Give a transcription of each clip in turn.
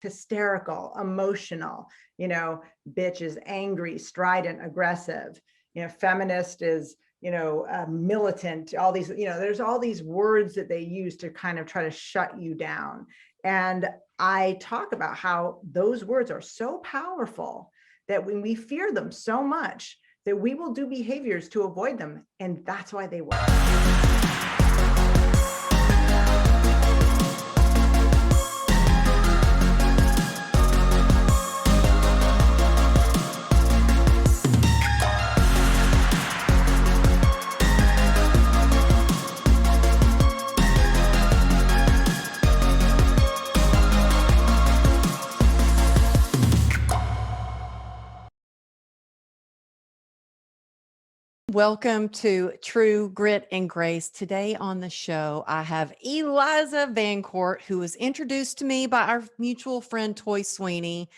hysterical, emotional, bitch is angry, strident, aggressive, feminist is, militant, all these, there's all these words that they use to kind of try to shut you down. And I talk about how those words are so powerful that when we fear them so much that we will do behaviors to avoid them. And that's why they work. Welcome to True Grit and Grace. Today on the show, I have Eliza VanCort, who was introduced to me by our mutual friend, Toy Sweeney.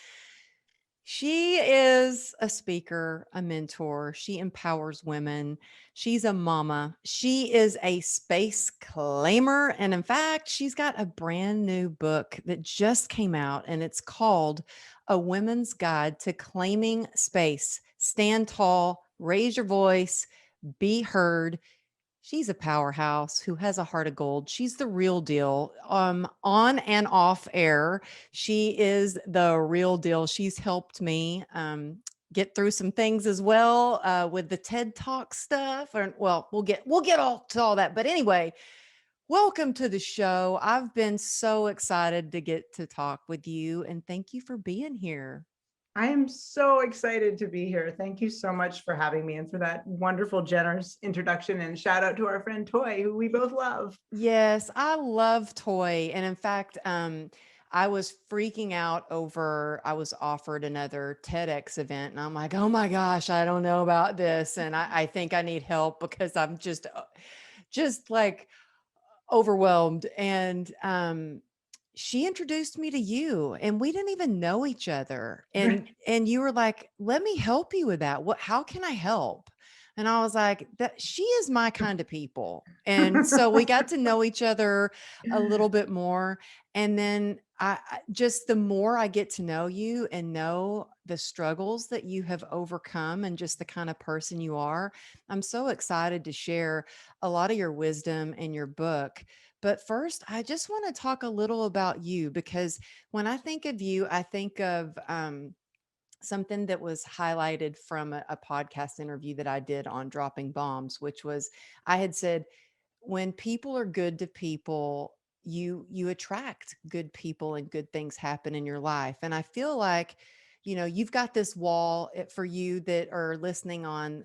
She is a speaker, a mentor. She empowers women. She's a mama. She is a space claimer. And in fact, she's got a brand new book that just came out, and it's called A Women's Guide to Claiming Space. Stand tall, raise your voice, be heard. She's a powerhouse who has a heart of gold. She's the real deal. On and off air, she is the real deal. She's helped me get through some things as well with the TED Talk stuff. Well, we'll get all to all that. But anyway, welcome to the show. I've been so excited to get to talk with you, and thank you for being here. I am so excited to be here. Thank you so much for having me and for that wonderful, generous introduction. And shout out to our friend Toy, who we both love. Yes, I love Toy. And in fact, I was freaking out over, I was offered another TEDx event, and I'm like, oh my gosh, I don't know about this. And I think I need help because I'm just like overwhelmed. And she introduced me to you, and we didn't even know each other. And you were like, let me help you with that. How can I help? And I was like, that she is my kind of people. And so we got to know each other a little bit more. And then just the more I get to know you and know the struggles that you have overcome and just the kind of person you are, I'm so excited to share a lot of your wisdom in your book. But first, I just want to talk a little about you, because when I think of you, I think of something that was highlighted from a podcast interview that I did on Dropping Bombs, which was, I had said, when people are good to people, you attract good people and good things happen in your life. And I feel like, you've got this wall for you that are listening on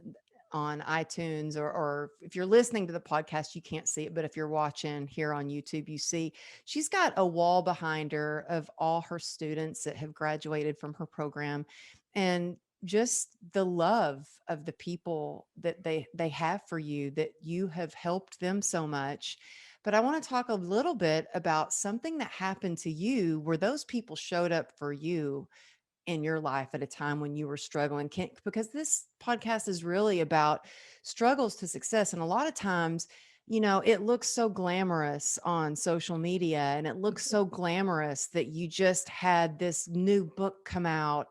iTunes, or if you're listening to the podcast, you can't see it, but if you're watching here on YouTube, you see she's got a wall behind her of all her students that have graduated from her program, and just the love of the people that they have for you, that you have helped them so much. But I want to talk a little bit about something that happened to you where those people showed up for you in your life at a time when you were struggling. Because this podcast is really about struggles to success. And a lot of times, it looks so glamorous on social media, and it looks so glamorous that you just had this new book come out,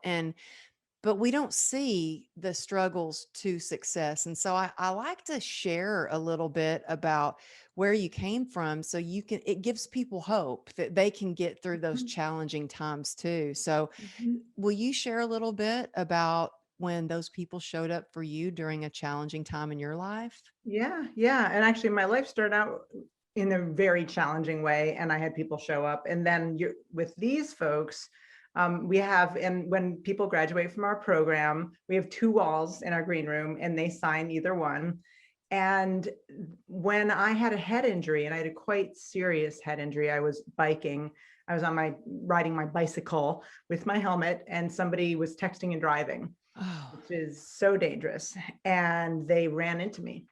but we don't see the struggles to success. And so I like to share a little bit about where you came from, so it gives people hope that they can get through those challenging times too. So will you share a little bit about when those people showed up for you during a challenging time in your life? Yeah. And actually, my life started out in a very challenging way, and I had people show up. And then with these folks, and when people graduate from our program, we have 2 walls in our green room, and they sign either one. And when I had a head injury, and I had a quite serious head injury, I was biking. I was riding my bicycle with my helmet, and somebody was texting and driving, which is so dangerous. And they ran into me.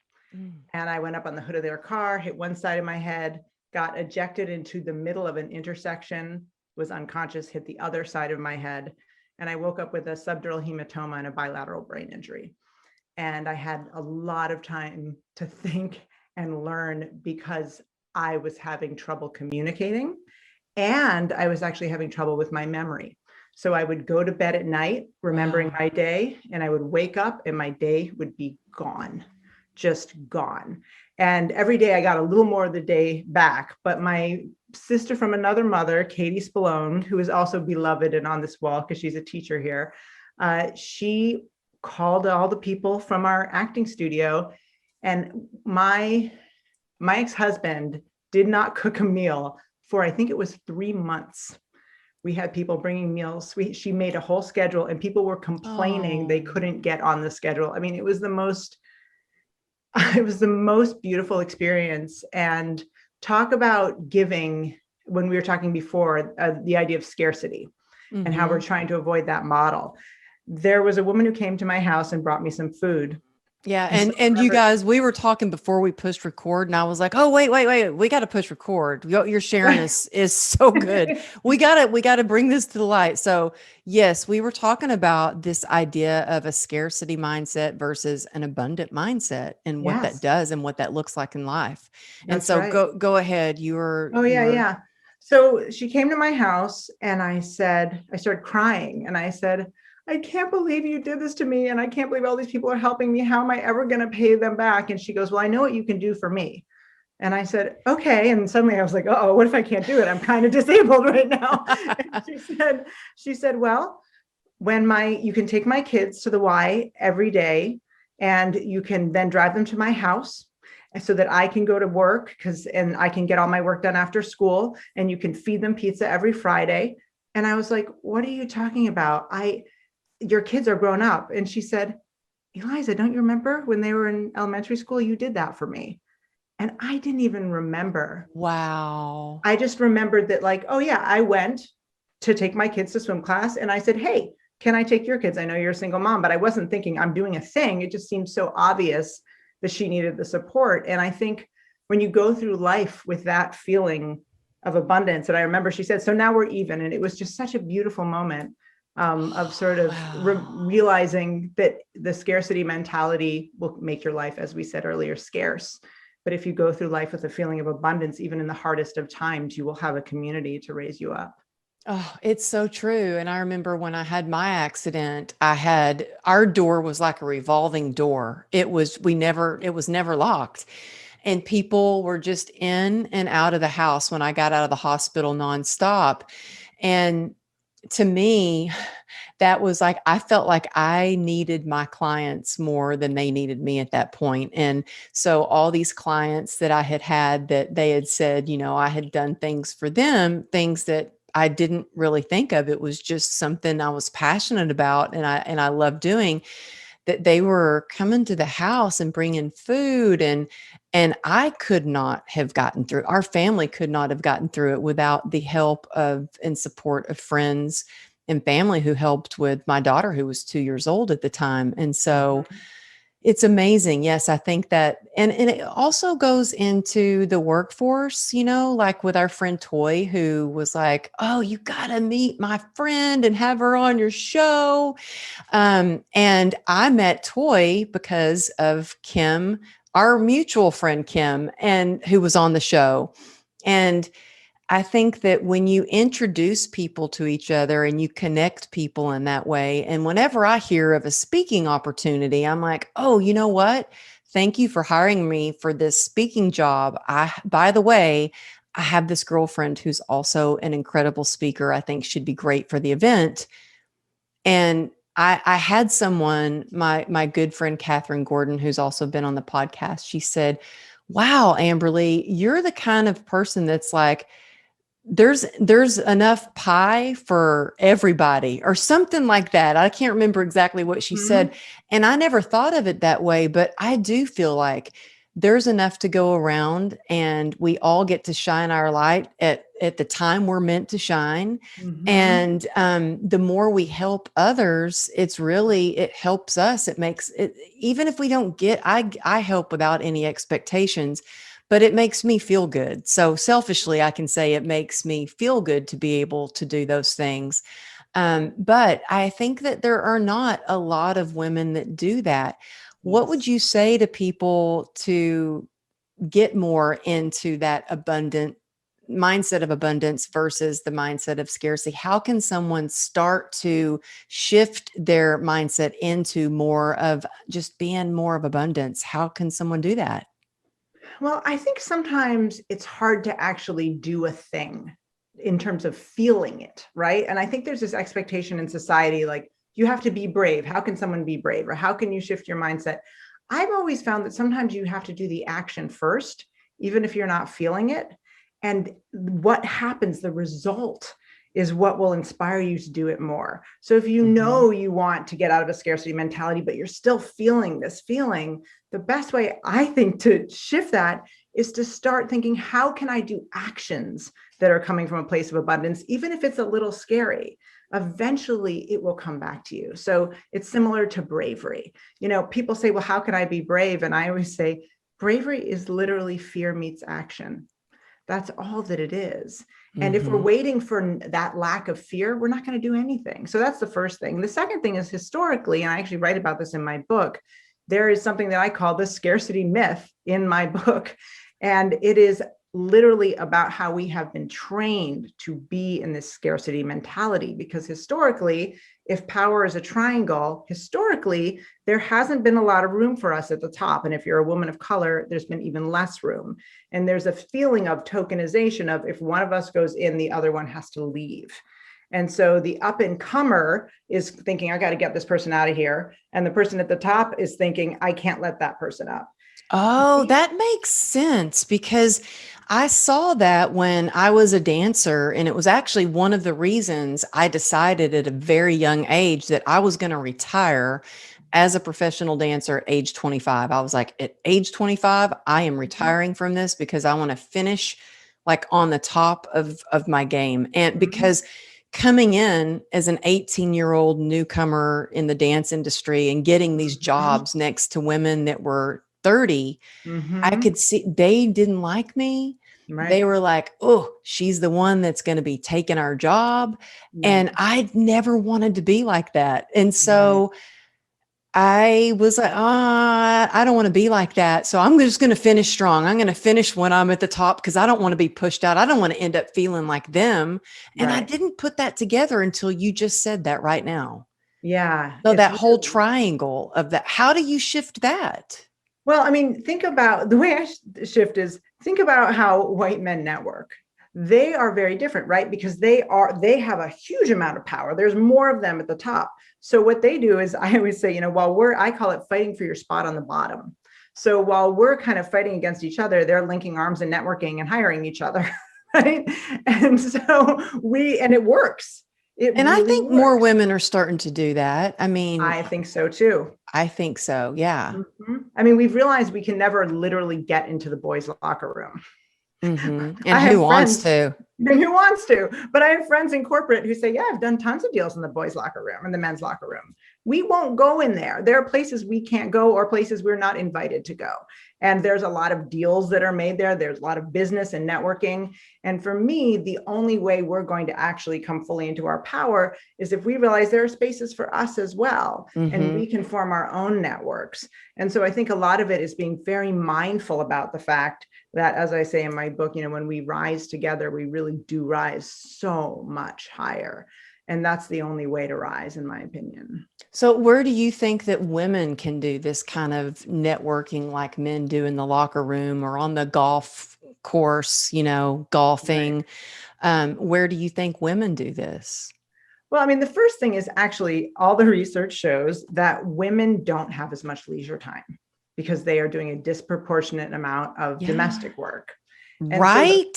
And I went up on the hood of their car, hit one side of my head, got ejected into the middle of an intersection, was unconscious, hit the other side of my head. And I woke up with a subdural hematoma and a bilateral brain injury. And I had a lot of time to think and learn, because I was having trouble communicating. And I was actually having trouble with my memory. So I would go to bed at night, remembering Wow. my day, and I would wake up and my day would be gone, just gone. And every day I got a little more of the day back. But my sister from another mother, Katie Spallone, who is also beloved and on this wall because she's a teacher here, she called all the people from our acting studio, and my ex-husband did not cook a meal for, I think it was 3 months. We had people bringing meals. She made a whole schedule, and people were complaining they Oh, couldn't get on the schedule. I mean, it was the most it was the most beautiful experience. And talk about giving, when we were talking before, the idea of scarcity and how we're mm-hmm. trying to avoid that model. There was a woman who came to my house and brought me some food. Yeah, And so and I you remember, guys, we were talking before we pushed record, and I was like, "Oh, wait, we got to push record. Your sharing is so good. We gotta bring this to the light." So, yes, we were talking about this idea of a scarcity mindset versus an abundant mindset, and what that yes, does and what that looks like in life. And that's so, right. go ahead. You were Oh, you yeah, were yeah. So she came to my house and I started crying and I said, I can't believe you did this to me. And I can't believe all these people are helping me. How am I ever going to pay them back? And she goes, well, I know what you can do for me. And I said, okay. And suddenly I was like, oh, what if I can't do it? I'm kind of disabled right now. And she said, well, you can take my kids to the Y every day and you can then drive them to my house so that I can go to work and I can get all my work done after school, and you can feed them pizza every Friday. And I was like, what are you talking about? Your kids are grown up. And she said, Eliza, don't you remember when they were in elementary school? You did that for me. And I didn't even remember. wow. I just remembered that, like, oh yeah, I went to take my kids to swim class and I said, hey, can I take your kids? I know you're a single mom, but I wasn't thinking I'm doing a thing. It just seemed so obvious that she needed the support. And I think when you go through life with that feeling of abundance, and I remember she said, so now we're even. And it was just such a beautiful moment of sort of Wow. realizing that the scarcity mentality will make your life, as we said earlier, scarce. But if you go through life with a feeling of abundance, even in the hardest of times, you will have a community to raise you up. Oh, it's so true. And I remember when I had my accident, our door was like a revolving door. It was never locked. And people were just in and out of the house when I got out of the hospital nonstop. And to me, that was like, I felt like I needed my clients more than they needed me at that point. And so all these clients that I had had, that they had said, I had done things for them, things that I didn't really think of. It was just something I was passionate about and I love doing, that they were coming to the house and bringing food, and I could not have gotten through. Our family could not have gotten through it without the help of and support of friends and family who helped with my daughter, who was 2 years old at the time. And so Mhm. it's amazing. Yes, I think that, and it also goes into the workforce, like with our friend Toy, who was like, "Oh, you got to meet my friend and have her on your show." And I met Toy because of Kim, our mutual friend Kim, and who was on the show. And I think that when you introduce people to each other and you connect people in that way, and whenever I hear of a speaking opportunity, I'm like, oh, you know what? Thank you for hiring me for this speaking job. By the way, I have this girlfriend who's also an incredible speaker. I think she'd be great for the event. And I had someone, my good friend Catherine Gordon, who's also been on the podcast. She said, "Wow, Amberly, you're the kind of person that's like, there's enough pie for everybody," or something like that. I can't remember exactly what she said. Mhm. And I never thought of it that way, but I do feel like there's enough to go around, and we all get to shine our light at the time we're meant to shine. Mhm. And the more we help others, it helps us. It makes it, even if we don't get, I help without any expectations, but it makes me feel good. So selfishly, I can say it makes me feel good to be able to do those things. But I think that there are not a lot of women that do that. What would Yes. you say to people to get more into that abundant mindset of abundance versus the mindset of scarcity. How can someone start to shift their mindset into more of just being more of abundance? How can someone do that? Well, I think sometimes it's hard to actually do a thing in terms of feeling it, right? And I think there's this expectation in society, like, you have to be brave. How can someone be brave? Or how can you shift your mindset? I've always found that sometimes you have to do the action first, even if you're not feeling it. And what happens, the result is what will inspire you to do it more. So if you know you want to get out of a scarcity mentality, but you're still feeling this feeling, the best way I think to shift that is to start thinking, how can I do actions that are coming from a place of abundance, even if it's a little scary? Eventually it will come back to you. So it's similar to bravery. You know, people say, well, how can I be brave? And I always say, bravery is literally fear meets action. That's all that it is. And if we're waiting for that lack of fear, we're not going to do anything. So that's the first thing. The second thing is, historically, and I actually write about this in my book, there is something that I call the scarcity myth in my book. And it is literally about how we have been trained to be in this scarcity mentality. Because historically, if power is a triangle, historically, there hasn't been a lot of room for us at the top. And if you're a woman of color, there's been even less room. And there's a feeling of tokenization of, if one of us goes in, the other one has to leave. And so the up and comer is thinking, I got to get this person out of here. And the person at the top is thinking, I can't let that person up. Oh, that makes sense, because I saw that when I was a dancer, and it was actually one of the reasons I decided at a very young age that I was going to retire as a professional dancer at age 25. I was like, at age 25, I am retiring from this because I want to finish like on the top of my game. And because coming in as an 18-year-old newcomer in the dance industry and getting these jobs next to women that were 30, I could see they didn't like me. Right. They were like, oh, she's the one that's going to be taking our job. And I never wanted to be like that. And so I was like, I don't want to be like that. So I'm just going to finish strong. I'm going to finish when I'm at the top, because I don't want to be pushed out. I don't want to end up feeling like them. And I didn't put that together until you just said that right now. Yeah. So that whole triangle of that, how do you shift that? Well, I mean, think about the way I shift is, think about how white men network. They are very different, right? Because they have a huge amount of power. There's more of them at the top. So what they do is, I always say, you know, I call it fighting for your spot on the bottom. So while we're kind of fighting against each other, they're linking arms and networking and hiring each other, right? And so and it works. And I think more women are starting to do that. I mean, I think so too. I think so. Yeah. I mean, we've realized we can never literally get into the boys' locker room. And who wants to? And who wants to? But I have friends in corporate who say, yeah, I've done tons of deals in the boys' locker room and the men's locker room. We won't go in there. There are places we can't go, or places we're not invited to go. And there's a lot of deals that are made there. There's a lot of business and networking. And for me, the only way we're going to actually come fully into our power is if we realize there are spaces for us as well, and we can form our own networks. And so I think a lot of it is being very mindful about the fact that, as I say in my book, you know, when we rise together, we really do rise so much higher. And that's the only way to rise, in my opinion. So where do you think that women can do this kind of networking like men do in the locker room or on the golf course, you know, golfing? Where do you think women do this? Well, I mean, the first thing is, actually, all the research shows that women don't have as much leisure time because they are doing a disproportionate amount of domestic work. And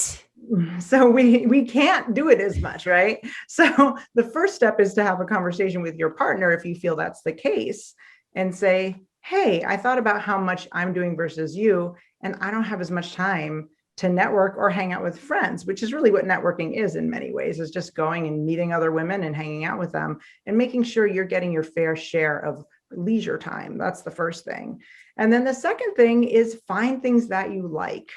so we can't do it as much, right? So the first step is to have a conversation with your partner, if you feel that's the case, and say, hey, I thought about how much I'm doing versus you, and I don't have as much time to network or hang out with friends, which is really what networking is in many ways, is just going and meeting other women and hanging out with them and making sure you're getting your fair share of leisure time. That's the first thing. And then the second thing is, find things that you like.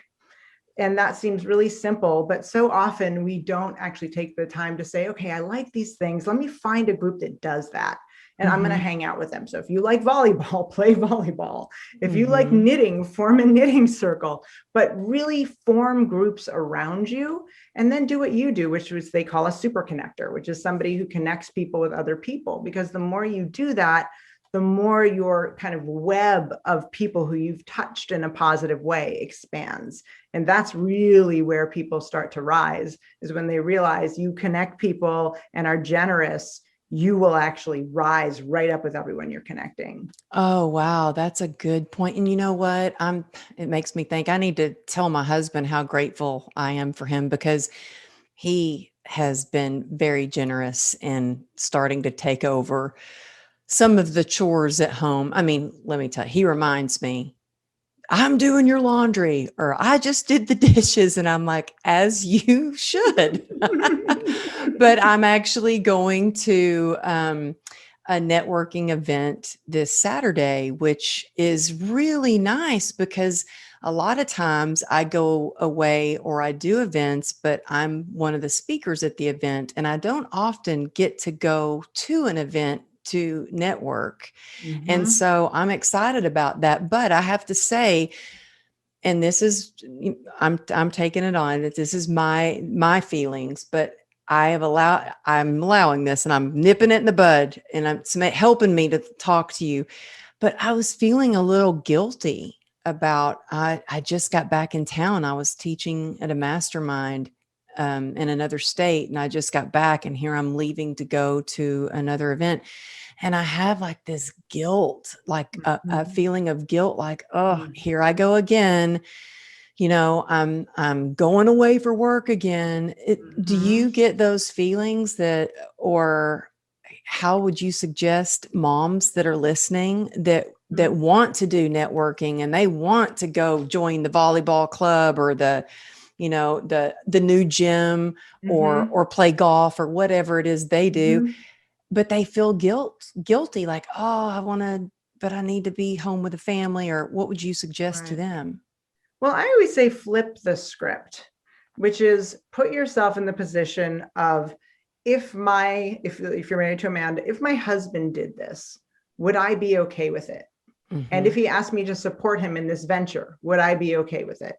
And that seems really simple, but so often we don't actually take the time to say, okay, I like these things. Let me find a group that does that. and I'm going to Mhm. hang out with them. So if you like volleyball, play volleyball. If you like Mhm. knitting, form a knitting circle, but really form groups around you, and then do what you do, which is they call a super connector, which is somebody who connects people with other people. Because the more you do that, the more your kind of web of people who you've touched in a positive way expands. And that's really where people start to rise, is when they realize you connect people and are generous, you will actually rise right up with everyone you're connecting. Oh, wow. That's a good point. And you know what? It makes me think I need to tell my husband how grateful I am for him, because he has been very generous in starting to take over some of the chores at home. I mean, let me tell you, he reminds me, I'm doing your laundry, or I just did the dishes. And I'm like, as you should. But I'm actually going to a networking event this Saturday, which is really nice because a lot of times I go away or I do events, but I'm one of the speakers at the event, and I don't often get to go to an event to network. And Mhm. so I'm excited about that. But I have to say, and this is, I'm taking it on that this is my feelings, but I'm allowing this, and I'm nipping it in the bud, and it's helping me to talk to you. But I was feeling a little guilty about, I just got back in town. I was teaching at a mastermind in another state, and I just got back, and here I'm leaving to go to another event. And I have like this guilt, like a Mhm. feeling of guilt, like, oh, Mhm. here I go again. I'm going away for work again. Do you Mhm. get those feelings that, or how would you suggest moms that are listening that Mhm. want to do networking and they want to go join the volleyball club or the new gym, Mhm. or play golf or whatever it is they do, Mhm. but they feel guilty, like, oh, I want to, but I need to be home with the family? Or what would you suggest to Right. them? Well, I always say flip the script, which is put yourself in the position of, if you're married to a man, if my husband did this, would I be okay with it? And Hmm. if he asked me to support him in this venture, would I be okay with it?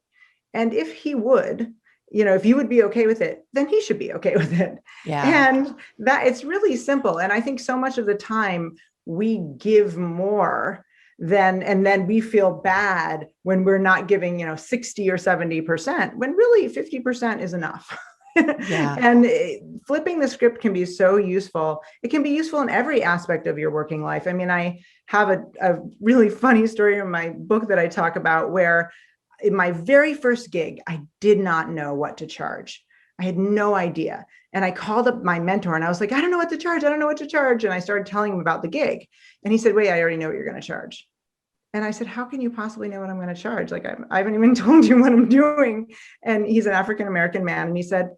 And if he would, if you would be okay with it, then he should be okay with it. Yeah. And that it's really simple. And I think so much of the time we give more and then we feel bad when we're not giving, 60 or 70%, when really 50% is enough. Yeah. And flipping the script can be so useful. It can be useful in every aspect of your working life. I mean, I have a really funny story in my book that I talk about, where in my very first gig, I did not know what to charge. I had no idea. And I called up my mentor and I was like, I don't know what to charge. I don't know what to charge. And I started telling him about the gig. And he said, wait, I already know what you're going to charge. And I said, how can you possibly know what I'm going to charge? Like, I haven't even told you what I'm doing. And he's an African-American man. And he said,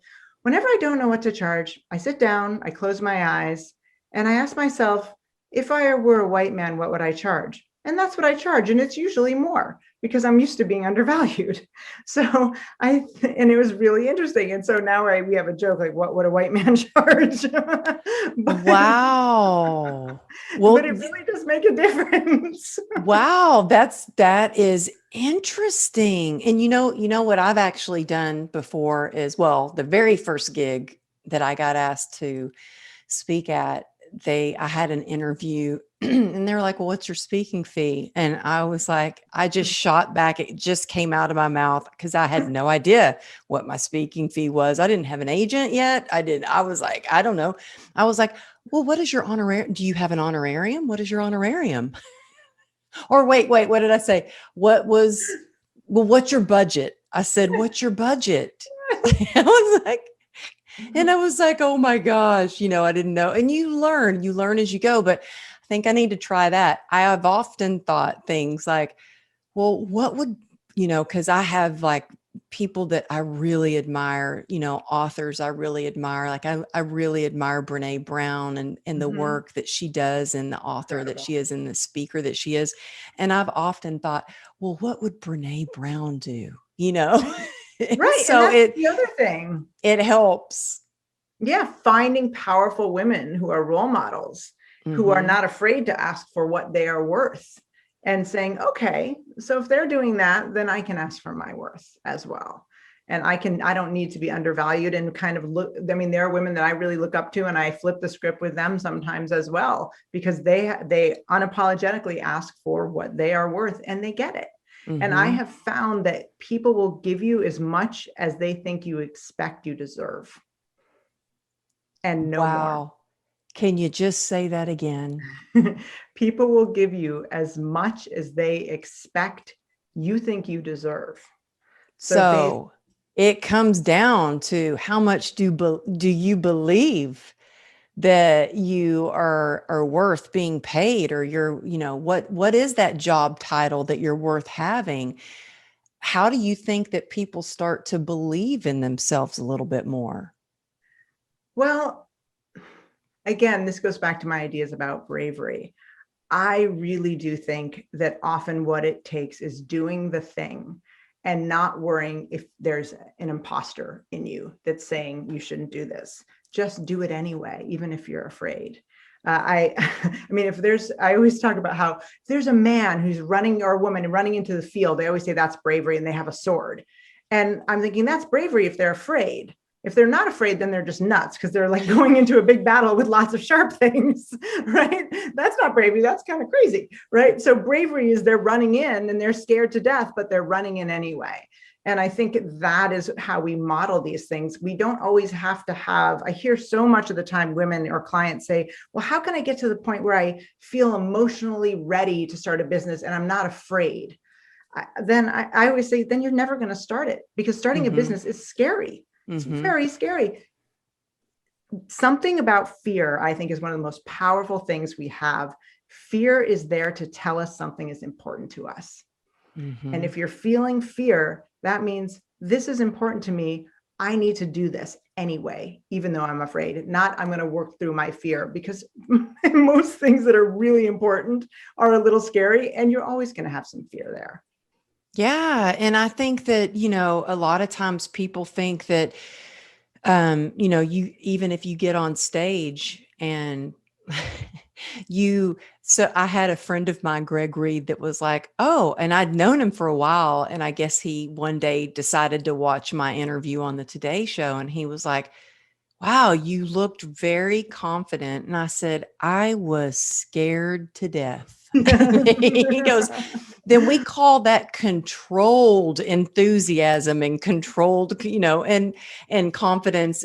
whenever I don't know what to charge, I sit down, I close my eyes, and I ask myself, if I were a white man, what would I charge? And that's what I charge. And it's usually more because I'm used to being undervalued. So and it was really interesting. And so now we have a joke, like, what would a white man charge? but, Wow. but Well, it really does make a difference. wow, that is interesting. And you know what I've actually done before is, well, the very first gig that I got asked to speak at, I had an interview and they were like, well, what's your speaking fee? And I was like, I just shot back. It just came out of my mouth because I had no idea what my speaking fee was. I didn't have an agent yet. I was like, I don't know. I was like, well, what is your honorarium? Do you have an honorarium? What is your honorarium? Or wait, what did I say? Well, what's your budget? I said, what's your budget? I was like, and I was like, oh my gosh, I didn't know. And you learn as you go. But I think I need to try that. I have often thought things like, well, what would, because I have like people that I really admire, authors I really admire. Like I really admire Brene Brown and the Mhm. work that she does, and the author that Incredible. she is and the speaker that she is. And I've often thought, well, what would Brene Brown do? And Right. And so that's it the other thing. it helps. Yeah. Finding powerful women who are role models. who are Mm-hmm. not afraid to ask for what they are worth and saying, okay, so if they're doing that, then I can ask for my worth as well. And I don't need to be undervalued and kind of look, I mean, there are women that I really look up to and I flip the script with them sometimes as well, because they unapologetically ask for what they are worth and they get it. And I Mm-hmm. have found that people will give you as much as they think you expect you deserve and no more. Wow. Can you just say that again? People will give you as much as they expect you think you deserve. So So it comes down to how much do you believe that you are worth being paid, or you're, what is that job title that you're worth having? How do you think that people start to believe in themselves a little bit more? well, again, this goes back to my ideas about bravery. I really do think that often what it takes is doing the thing and not worrying if there's an imposter in you that's saying you shouldn't do this. Just do it anyway, even if you're afraid. I mean, I always talk about how if there's a man who's running or a woman running into the field, they always say that's bravery and they have a sword. And I'm thinking that's bravery if they're afraid. If they're not afraid, then they're just nuts because they're like going into a big battle with lots of sharp things, right? That's not bravery. That's kind of crazy, right? So bravery is they're running in and they're scared to death, but they're running in anyway. And I think that is how we model these things. We don't always have to have, I hear so much of the time women or clients say, well, how can I get to the point where I feel emotionally ready to start a business and I'm not afraid? I always say, then you're never going to start it because starting a Mm-hmm. business is scary. It's Mm-hmm. very scary. Something about fear, I think, is one of the most powerful things we have. Fear is there to tell us something is important to us. And Mm-hmm. if you're feeling fear, that means this is important to me. I need to do this anyway, even though I'm afraid. Not I'm going to work through my fear, because most things that are really important are a little scary, and you're always going to have some fear there. Yeah. And I think that, a lot of times people think that, you, even if you get on stage and so I had a friend of mine, Greg Reed, that was like, oh, and I'd known him for a while. And I guess he one day decided to watch my interview on the Today Show. And he was like, wow, you looked very confident. And I said, I was scared to death. He goes, then we call that controlled enthusiasm and controlled, and confidence.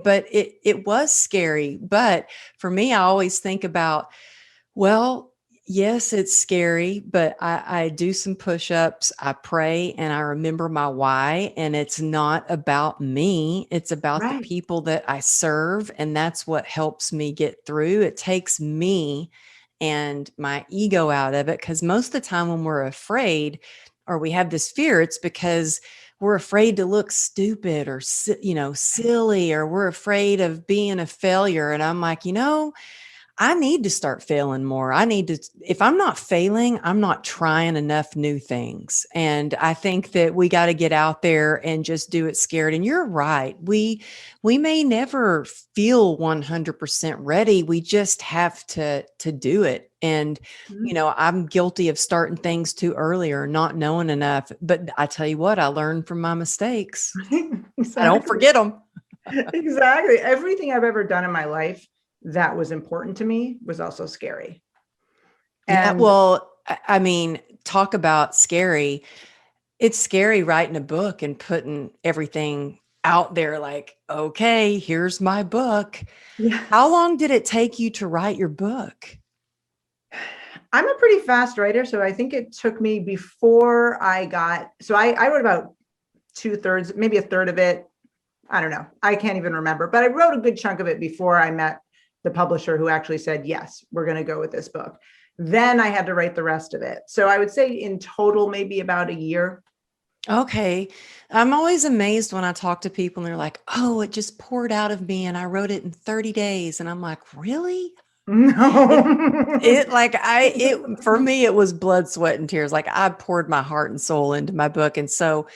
But it was scary. But for me, I always think about, well, yes, it's scary, but I do some push-ups, I pray, and I remember my why. And it's not about me, it's about the Right. people that I serve. And that's what helps me get through. It takes me and my ego out of it. Because most of the time when we're afraid or we have this fear, it's because we're afraid to look stupid or, silly, or we're afraid of being a failure. And I'm like, I need to start failing more. If I'm not failing, I'm not trying enough new things. And I think that we got to get out there and just do it scared. And you're right. We may never feel 100% ready. We just have to do it. And, I'm guilty of starting things too early or not knowing enough. But I tell you what, I learned from my mistakes. I don't Exactly. forget them. Exactly. Everything I've ever done in my life that was important to me was also scary. Yeah. And Well, I mean, talk about scary. It's scary writing a book and putting everything out there like, okay, here's my book. How yes, long did it take you to write your book? I'm a pretty fast writer. So I think it took me before I wrote about 2/3, maybe a third of it. I don't know. I can't even remember, but I wrote a good chunk of it before I met the publisher who actually said, yes, we're going to go with this book. Then I had to write the rest of it. So I would say in total, maybe about a year. Okay. I'm always amazed when I talk to people and they're like, oh, it just poured out of me and I wrote it in 30 days. And I'm like, really? It, No. for me, it was blood, sweat, and tears. Like I poured my heart and soul into my book. And so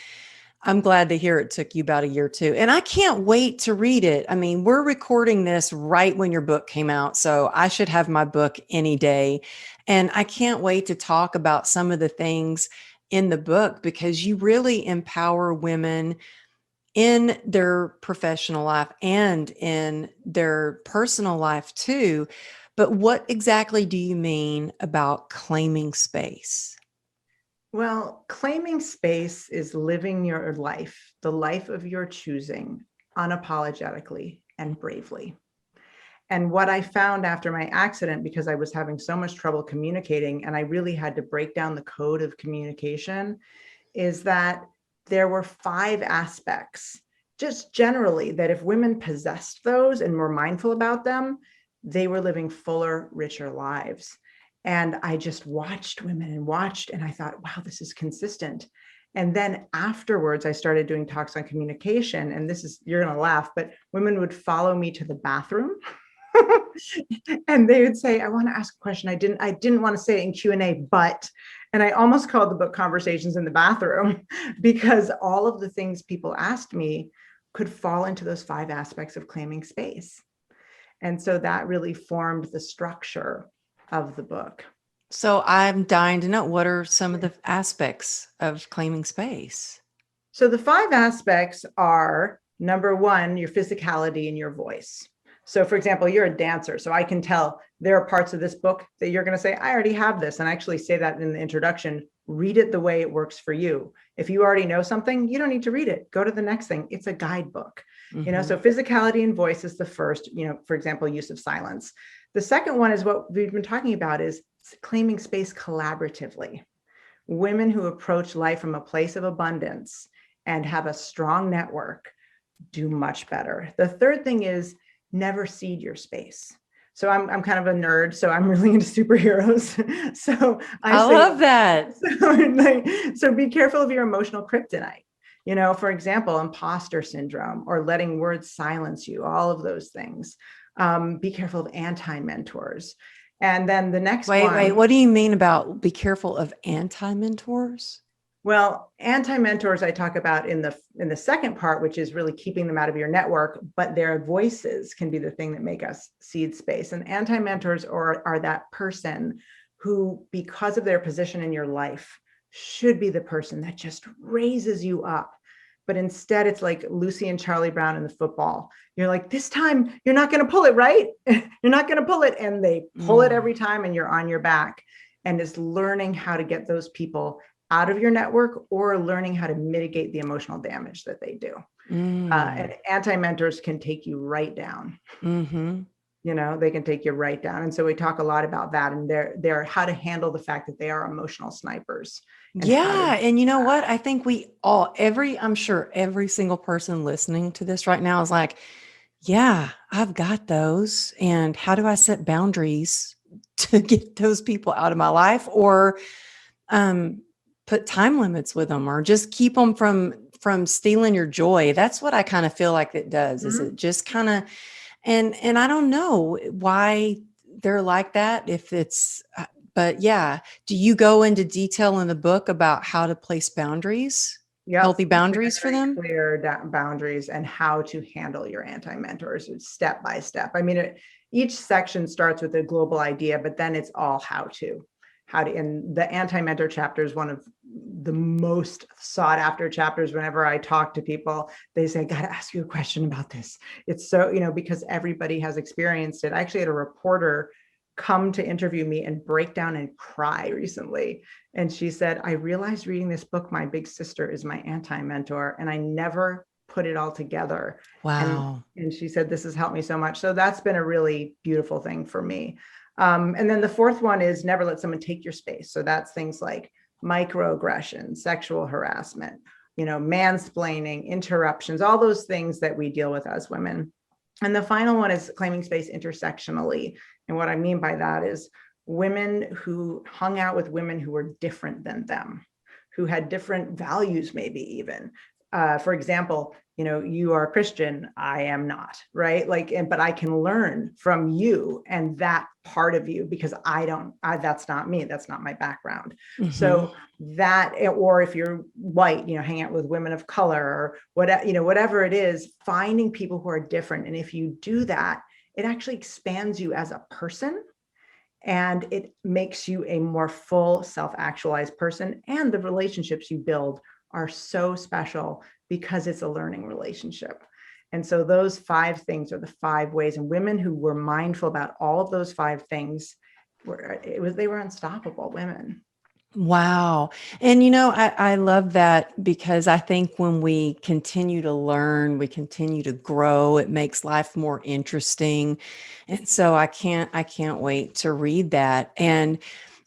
I'm glad to hear it took you about a year too. And I can't wait to read it. I mean, we're recording this right when your book came out, so I should have my book any day. And I can't wait to talk about some of the things in the book because you really empower women in their professional life and in their personal life too. But what exactly do you mean about claiming space? Well, claiming space is living your life, the life of your choosing, unapologetically and bravely. And what I found after my accident, because I was having so much trouble communicating and I really had to break down the code of communication, is that there were 5 aspects, just generally, that if women possessed those and were mindful about them, they were living fuller, richer lives. And I just watched women and watched, and I thought, wow, this is consistent. And then afterwards, I started doing talks on communication. And this is, you're going to laugh, but women would follow me to the bathroom. And they would say, I want to ask a question. I didn't want to say it in Q&A, but, and I almost called the book Conversations in the Bathroom because all of the things people asked me could fall into those 5 aspects of claiming space. And so that really formed the structure of the book. So I'm dying to know, what are some of the aspects of claiming space? So the 5 aspects are, number 1, your physicality and your voice. So for example, you're a dancer. So I can tell there are parts of this book that you're going to say, I already have this. And I actually say that in the introduction, read it the way it works for you. If you already know something, you don't need to read it. Go to the next thing. It's a guidebook. So physicality and voice is the first, for example, use of silence. The second one is what we've been talking about, is claiming space collaboratively. Women who approach life from a place of abundance and have a strong network do much better. The third thing is never cede your space. So I'm kind of a nerd, so I'm really into superheroes. So I love that. So be careful of your emotional kryptonite. For example, imposter syndrome or letting words silence you, all of those things. Be careful of anti-mentors. And then the next one. Wait, what do you mean about be careful of anti-mentors? Well, anti-mentors I talk about in the second part, which is really keeping them out of your network, but their voices can be the thing that make us cede space. And anti-mentors are that person who, because of their position in your life, should be the person that just raises you up. But instead, it's like Lucy and Charlie Brown in the football. You're like, this time, you're not going to pull it, right? You're not going to pull it. And they pull it every time and you're on your back. And it's learning how to get those people out of your network or learning how to mitigate the emotional damage that they do. And anti-mentors can take you right down. They can take you right down. And so we talk a lot about that, and they're how to handle the fact that they are emotional snipers. Yeah. And you know what? I think I'm sure every single person listening to this right now is like, yeah, I've got those. And how do I set boundaries to get those people out of my life, or put time limits with them, or just keep them from stealing your joy? That's what I kind of feel like it does. Is it just kind of, and I don't know why they're like that, if it's, but yeah. Do you go into detail in the book about how to place boundaries, healthy boundaries for them? Clear boundaries and how to handle your anti-mentors step by step. I mean, each section starts with a global idea, but then it's all how to. And the anti-mentor chapter is one of the most sought after chapters. Whenever I talk to people, they say, I got to ask you a question about this. It's so, because everybody has experienced it. I actually had a reporter come to interview me and break down and cry recently. And she said, I realized reading this book, my big sister is my anti-mentor, and I never put it all together. Wow. And she said, this has helped me so much. So that's been a really beautiful thing for me. And then the fourth one is never let someone take your space. So that's things like microaggression, sexual harassment, mansplaining, interruptions, all those things that we deal with as women. And the final one is claiming space intersectionally. And what I mean by that is women who hung out with women who were different than them, who had different values, maybe even, for example, you are Christian, I am not, right? But I can learn from you and that part of you, because that's not me. That's not my background. Mm-hmm. So or if you're white, hang out with women of color or whatever it is, finding people who are different. And if you do that, it actually expands you as a person, and it makes you a more full, self-actualized person. And the relationships you build are so special because it's a learning relationship. And so those 5 things are the 5 ways. And women who were mindful about all of those 5 things, they were unstoppable women. Wow. And, I love that, because I think when we continue to learn, we continue to grow, it makes life more interesting. And so I can't wait to read that. And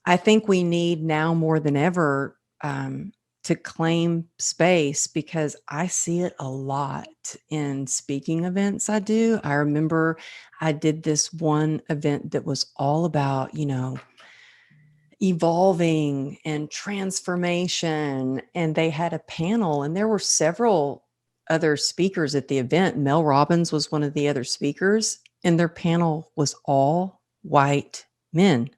I think we need now more than ever to claim space, because I see it a lot in speaking events I do. I remember I did this one event that was all about, evolving and transformation. And they had a panel, and there were several other speakers at the event. Mel Robbins was one of the other speakers, and their panel was all white men.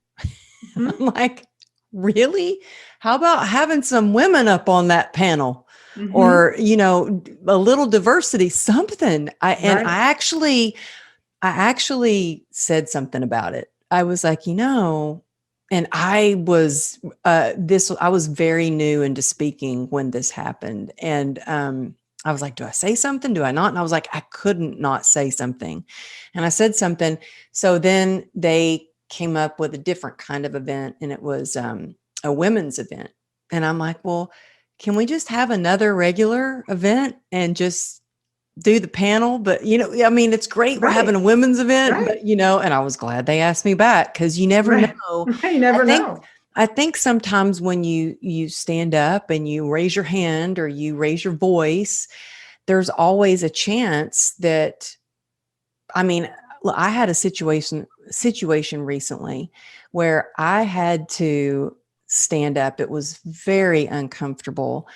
Mm-hmm. I'm like, really? How about having some women up on that panel? Mm-hmm. Or, a little diversity, something. I actually said something about it. I was like, and I was very new into speaking when this happened. And I was like, do I say something? Do I not? And I was like, I couldn't not say something. And I said something. So then they came up with a different kind of event, and it was a women's event. And I'm like, well, can we just have another regular event and just do the panel? But, it's great. We're having a women's event, but, and I was glad they asked me back, because you never know. You never know. I think sometimes when you stand up and you raise your hand or you raise your voice, there's always a chance that, I had a situation recently where I had to stand up. It was very uncomfortable.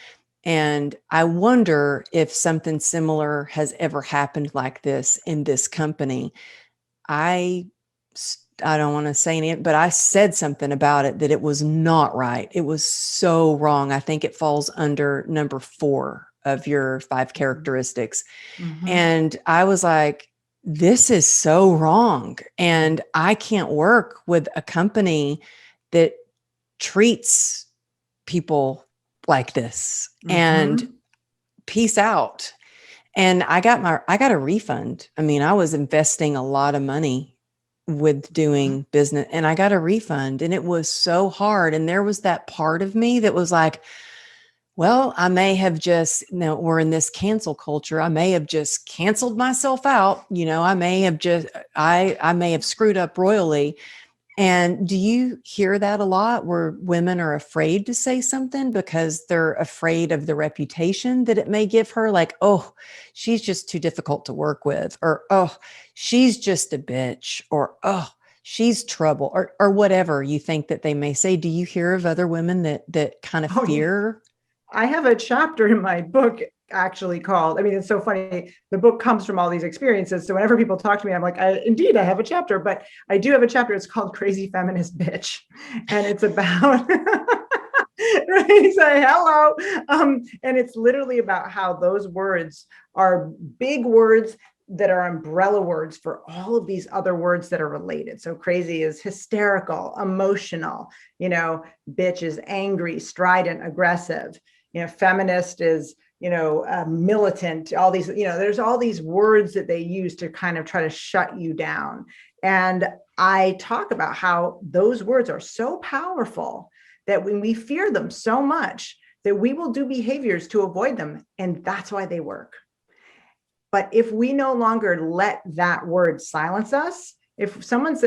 And I wonder if something similar has ever happened like this in this company. I don't want to say anything, but I said something about it, that it was not right. It was so wrong. I think it falls under number 4 of your 5 characteristics. Mm-hmm. And I was like, this is so wrong. And I can't work with a company that treats people like this. Mm-hmm. And peace out. And I got a refund. I was investing a lot of money with doing business, and I got a refund, and it was so hard. And there was that part of me that was like, well, I may have just, we're in this cancel culture. I may have just canceled myself out. I may have screwed up royally. And do you hear that a lot, where women are afraid to say something because they're afraid of the reputation that it may give her? Like, oh, she's just too difficult to work with, or, oh, she's just a bitch, or, oh, she's trouble, or whatever you think that they may say. Do you hear of other women that kind of fear? I have a chapter in my book actually called, it's so funny. The book comes from all these experiences. So whenever people talk to me, I'm like, indeed, I have a chapter, but I do have a chapter. It's called Crazy Feminist Bitch. And it's about, right? Say hello. And it's literally about how those words are big words that are umbrella words for all of these other words that are related. So crazy is hysterical, emotional, bitch is angry, strident, aggressive, feminist is, militant, all these, there's all these words that they use to kind of try to shut you down. And I talk about how those words are so powerful that when we fear them so much that we will do behaviors to avoid them. And that's why they work. But if we no longer let that word silence us, if someone's,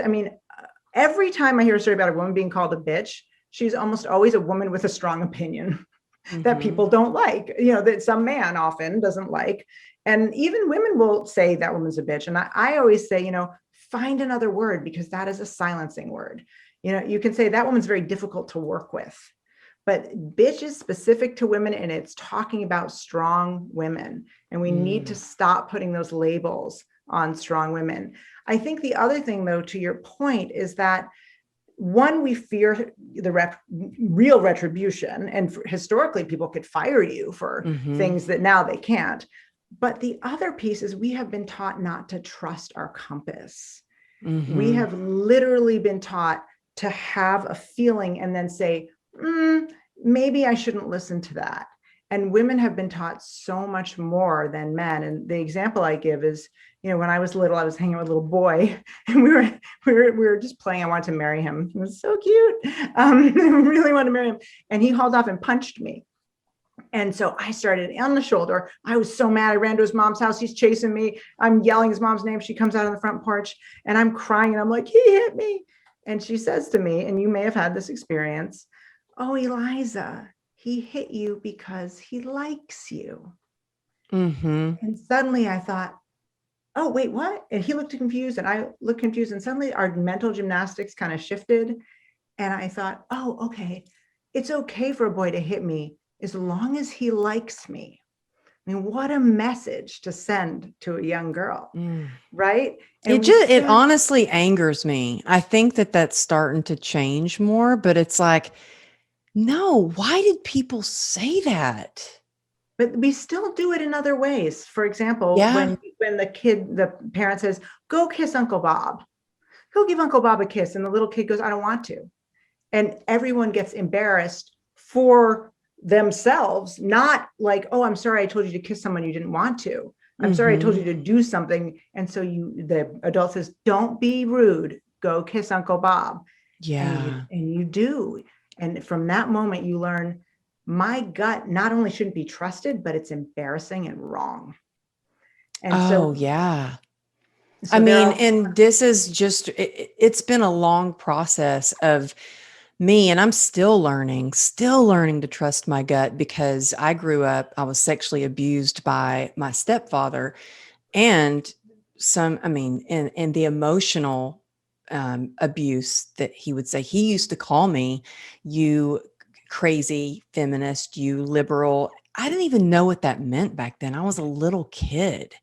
every time I hear a story about a woman being called a bitch, she's almost always a woman with a strong opinion. Mm-hmm. That people don't like, that some man often doesn't like. And even women will say that woman's a bitch. And I always say, find another word, because that is a silencing word. You can say that woman's very difficult to work with, but bitch is specific to women, and it's talking about strong women. And we need to stop putting those labels on strong women. I think the other thing, though, to your point, is that one, we fear the real retribution. And historically, people could fire you for things that now they can't. But the other piece is we have been taught not to trust our compass. We have literally been taught to have a feeling and then say, maybe I shouldn't listen to that. And women have been taught so much more than men. And the example I give is, when I was little, I was hanging with a little boy, and we were just playing. I wanted to marry him. He was so cute. I really wanted to marry him. And he hauled off and punched me. And so I started on the shoulder. I was so mad. I ran to his mom's house. He's chasing me. I'm yelling his mom's name. She comes out on the front porch, and I'm crying. And I'm like, he hit me. And she says to me, and you may have had this experience, "Oh, Eliza, he hit you because he likes you." And suddenly I thought, oh, wait, what? And he looked confused, and I looked confused. And suddenly our mental gymnastics kind of shifted. And I thought, oh, okay, it's okay for a boy to hit me as long as he likes me. I mean, what a message to send to a young girl, right? And it honestly angers me. I think that that's starting to change more, but it's like, no, why did people say that? But we still do it in other ways. For example, when the parent says, "Go kiss Uncle Bob, go give Uncle Bob a kiss," and the little kid goes, "I don't want to," and everyone gets embarrassed for themselves, not like, "Oh, I'm sorry, I told you to kiss someone you didn't want to. I'm sorry, I told you to do something." And so the adult says, "Don't be rude. Go kiss Uncle Bob." Yeah. And you do. And from that moment, you learn, my gut not only shouldn't be trusted, but it's embarrassing and wrong. And I mean, and this is just, it's been a long process of me, and I'm still learning to trust my gut, because I grew up, I was sexually abused by my stepfather, and and the emotional abuse that he would say. He used to call me, "You crazy feminist, you liberal." I didn't even know what that meant back then. I was a little kid.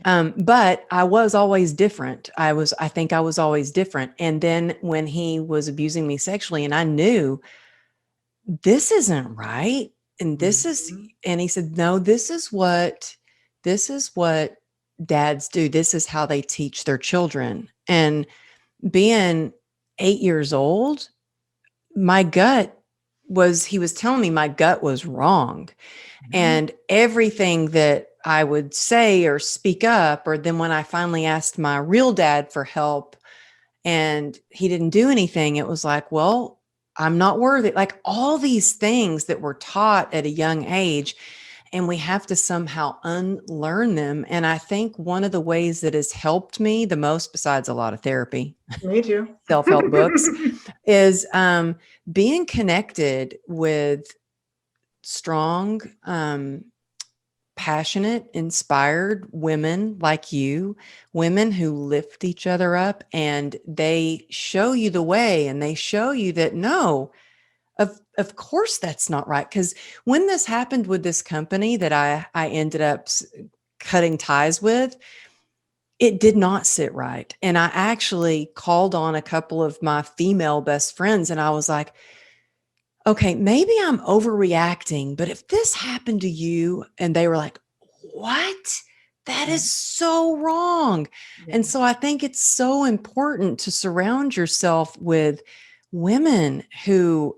But I was always different. I think I was always different. And then when he was abusing me sexually, and I knew this isn't right, and and he said, "No, this is what dads do. This is how they teach their children." And being 8 years old, he was telling me my gut was wrong. And everything that I would say or speak up, or then when I finally asked my real dad for help and he didn't do anything, it was like, well, I'm not worthy. Like all these things that were taught at a young age, and we have to somehow unlearn them. And I think one of the ways that has helped me the most, besides a lot of therapy, me too, self-help books, is being connected with strong, passionate, inspired women like you, women who lift each other up, and they show you the way, and they show you that no, of course that's not right. Because when this happened with this company that I ended up cutting ties with, it did not sit right. And I actually called on a couple of my female best friends, and I was like, okay, maybe I'm overreacting, but if this happened to you, and they were like, what? That is so wrong. And so I think it's so important to surround yourself with women who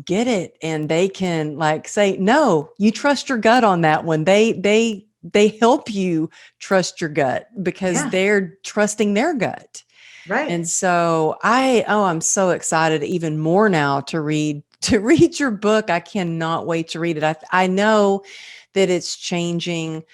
get it, and they can like say, no, you trust your gut on that one. They help you trust your gut because they're trusting their gut. Right. And so I'm so excited even more now to read your book. I cannot wait to read it. I know that it's changing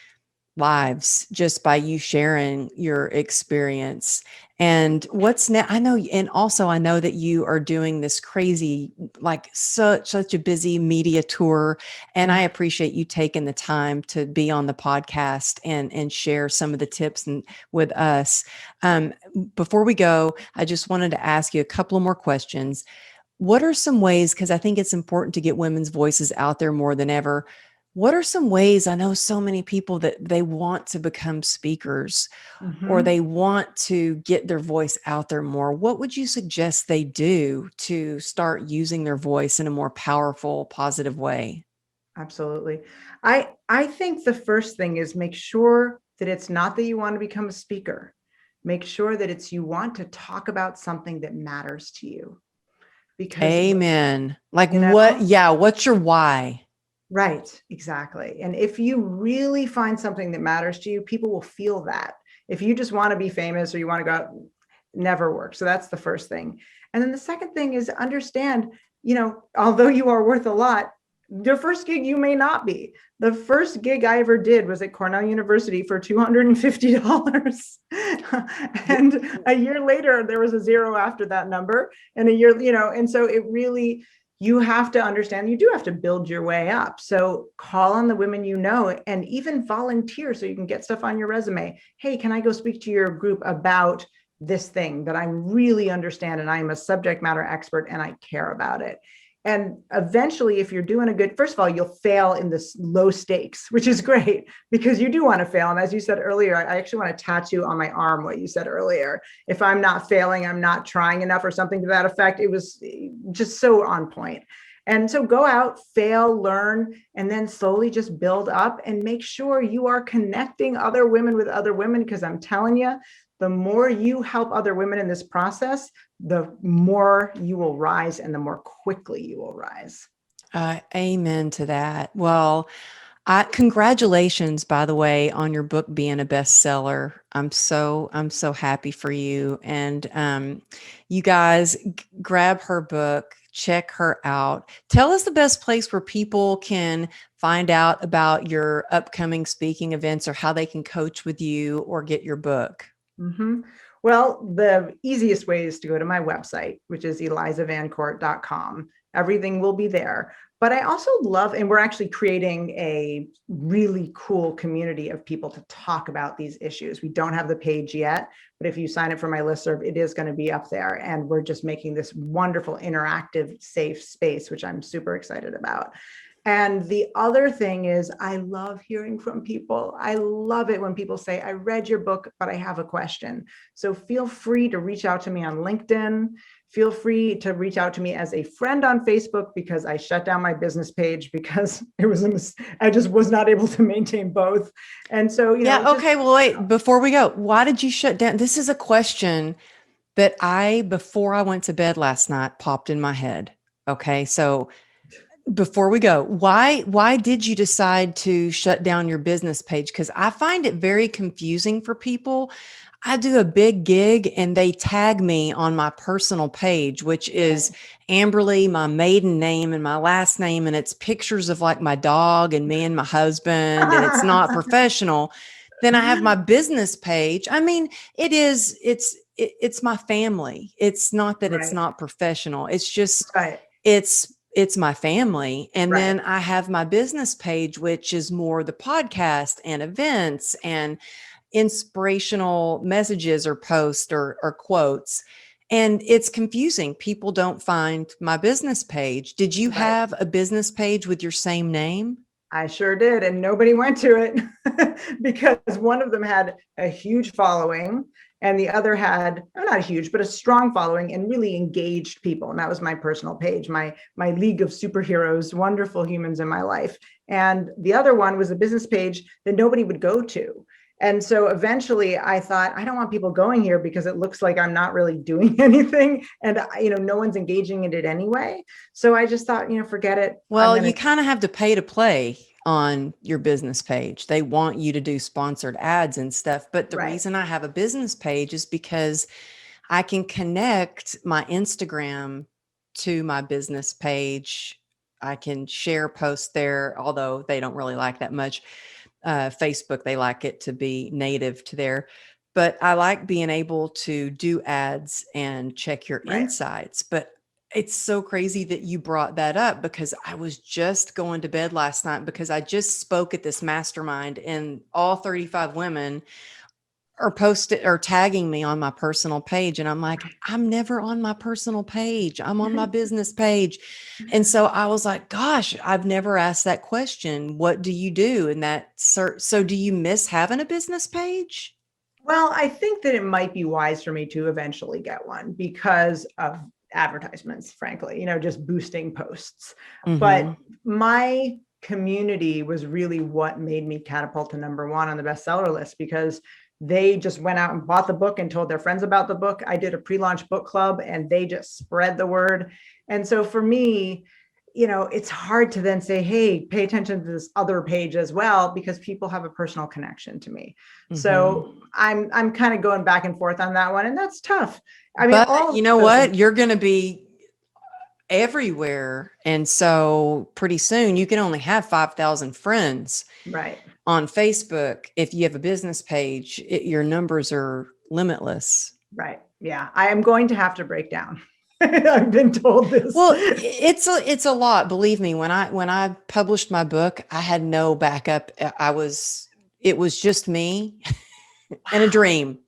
lives just by you sharing your experience. And what's now, I know, and also I know that you are doing this crazy, like such a busy media tour. And I appreciate you taking the time to be on the podcast and share some of the tips with us. Before we go, I just wanted to ask you a couple of more questions. what are some ways, because I think it's important to get women's voices out there more than ever. What are some ways? I know so many people that they want to become speakers or Mhm. they want to get their voice out there more. What would you suggest they do to start using their voice in a more powerful, positive way? Absolutely. I think the first thing is make sure that it's not that you want to become a speaker. Make sure that it's you want to talk about something that matters to you. Because Amen. Like you know, what? Yeah. What's your why? right, exactly. And if you really find something that matters to you, people will feel that. If you just want to be famous or you want to go out, never work. So that's the first thing. And then the second thing is understand, although you are worth a lot, your first gig you may not be. The first gig I ever did was at Cornell University for $250. And a year later, there was a zero after that number. And a year, and so it really, you have to understand you do have to build your way up. So call on the women you know and even volunteer so you can get stuff on your resume. Hey, can I go speak to your group about this thing that I really understand and I'm a subject matter expert and I care about it. And eventually, if you're doing a good, first of all, you'll fail in this low stakes, which is great because you do want to fail. And as you said earlier, I actually want to tattoo on my arm what you said earlier. If I'm not failing, I'm not trying enough or something to that effect. It was just so on point. And so go out, fail, learn, and then slowly just build up and make sure you are connecting other women with other women. Because I'm telling you, the more you help other women in this process, the more you will rise and the more quickly you will rise. Amen to that. Well, congratulations, by the way, on your book being a bestseller. I'm so happy for you. And you guys grab her book, check her out. Tell us the best place where people can find out about your upcoming speaking events or how they can coach with you or get your book. Mm-hmm. Well, the easiest way is to go to my website, which is elizavancourt.com. Everything will be there. But I also love, and we're actually creating a really cool community of people to talk about these issues. We don't have the page yet, but if you sign up for my listserv, it is going to be up there. And we're just making this wonderful, interactive, safe space, which I'm super excited about. And the other thing is, I love hearing from people. I love it when people say, I read your book, but I have a question. So feel free to reach out to me on LinkedIn. Feel free to reach out to me as a friend on Facebook because I shut down my business page because I just was not able to maintain both. And so, Yeah. Okay. Well, wait, before we go, why did you shut down? This is a question that before I went to bed last night, popped in my head. Okay. So before we go, why did you decide to shut down your business page? Because I find it very confusing for people. I do a big gig and they tag me on my personal page, which is Amberly, my maiden name and my last name. And it's pictures of like my dog and me and my husband, and it's not professional. Then I have my business page. I mean, it's my family. It's not that it's right, not professional. It's just, right, it's my family. And right. then I have my business page, which is more the podcast and events and inspirational messages or posts or quotes. And it's confusing. People don't find my business page. Did you Right. have a business page with your same name? I sure did. And nobody went to it because one of them had a huge following and the other had not a huge, but a strong following and really engaged people. And that was my personal page, my league of superheroes, wonderful humans in my life. And the other one was a business page that nobody would go to. And so eventually I thought, I don't want people going here because it looks like I'm not really doing anything. And, no one's engaging in it anyway. So I just thought, forget it. I'm Well, going you to, kind of have to pay to play on your business page. They want you to do sponsored ads and stuff. But the right. reason I have a business page is because I can connect my Instagram to my business page. I can share posts there, although they don't really like that much. Facebook, they like it to be native to there. But I like being able to do ads and check your Right. insights. But it's so crazy that you brought that up because I was just going to bed last night because I just spoke at this mastermind and all 35 women or post it or tagging me on my personal page. And I'm like, I'm never on my personal page. I'm on my business page. And so I was like, gosh, I've never asked that question. What do you do? And so do you miss having a business page? Well, I think that it might be wise for me to eventually get one because of advertisements, frankly, just boosting posts. But my community was really what made me catapult to #1 on the bestseller list, because they just went out and bought the book and told their friends about the book. I did a pre-launch book club and they just spread the word. And so for me, it's hard to then say, hey, pay attention to this other page as well, because people have a personal connection to me. So I'm kind of going back and forth on that one, and that's tough. I mean, but you know what? You're going to be everywhere. And so pretty soon you can only have 5,000 friends on Facebook. If you have a business page, your numbers are limitless. Right. Yeah. I am going to have to break down. I've been told this. Well, it's a lot. Believe me, when I published my book, I had no backup. It was just me and a dream.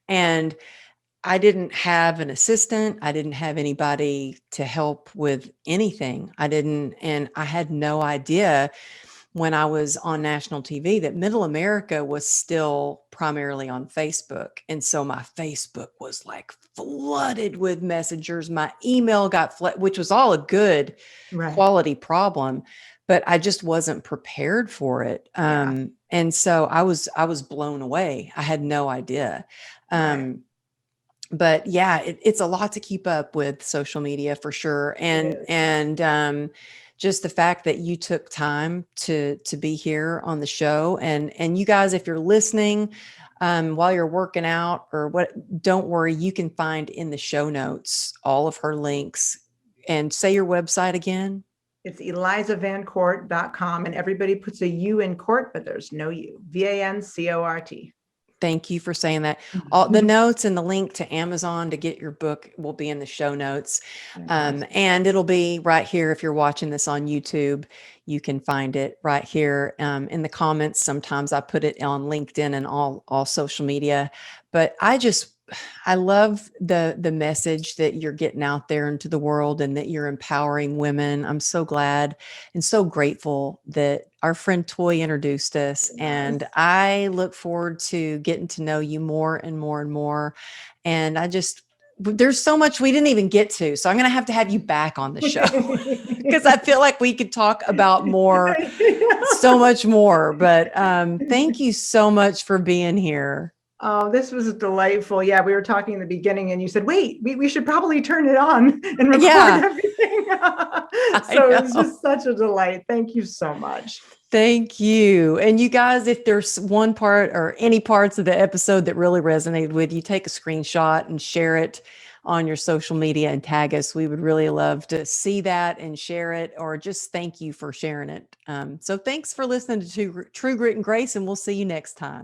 And I didn't have an assistant. I didn't have anybody to help with anything. And I had no idea when I was on national TV that middle America was still primarily on Facebook. And so my Facebook was like flooded with messengers. My email got which was all a good quality problem, but I just wasn't prepared for it. And so I was blown away. I had no idea. But yeah, it's a lot to keep up with social media for sure. And just the fact that you took time to be here on the show, and you guys, if you're listening while you're working out or what, don't worry, you can find in the show notes all of her links. And say your website again. It's ElizaVanCort.com, and everybody puts a U in court, but there's no U. VANCORT. Thank you for saying that. All the notes and the link to Amazon to get your book will be in the show notes. And it'll be right here. If you're watching this on YouTube, you can find it right here in the comments. Sometimes I put it on LinkedIn and all social media, but I love the message that you're getting out there into the world and that you're empowering women. I'm so glad and so grateful that our friend Toy introduced us. And I look forward to getting to know you more and more and more. And there's so much we didn't even get to. So I'm going to have you back on the show because I feel like we could talk about so much more. But thank you so much for being here. Oh, this was delightful. Yeah, we were talking in the beginning and you said, wait, we should probably turn it on and record everything. So it's just such a delight. Thank you so much. Thank you. And you guys, if there's one part or any parts of the episode that really resonated with you, take a screenshot and share it on your social media and tag us. We would really love to see that and share it, or just thank you for sharing it. So thanks for listening to True Grit and Grace, and we'll see you next time.